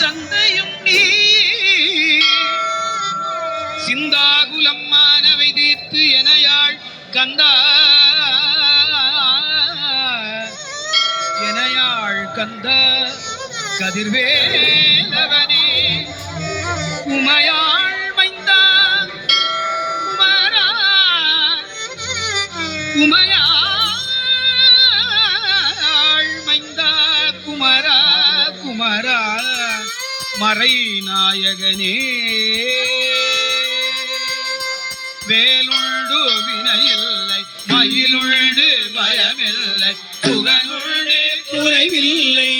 தந்தையும் நீ சிந்தாகுலம் மானவை தீர்த்து எனையாள் கந்தா எனையாள் கந்த கதிர்வேலவனே உமையாள் மைந்தா குமரா உமையாள் மைந்தா குமரா குமரா மறை நாயகனே வேலுண்டு வினையில்லை மயிலுண்டு பயமில்லை புகழுண்டு குறைவில்லை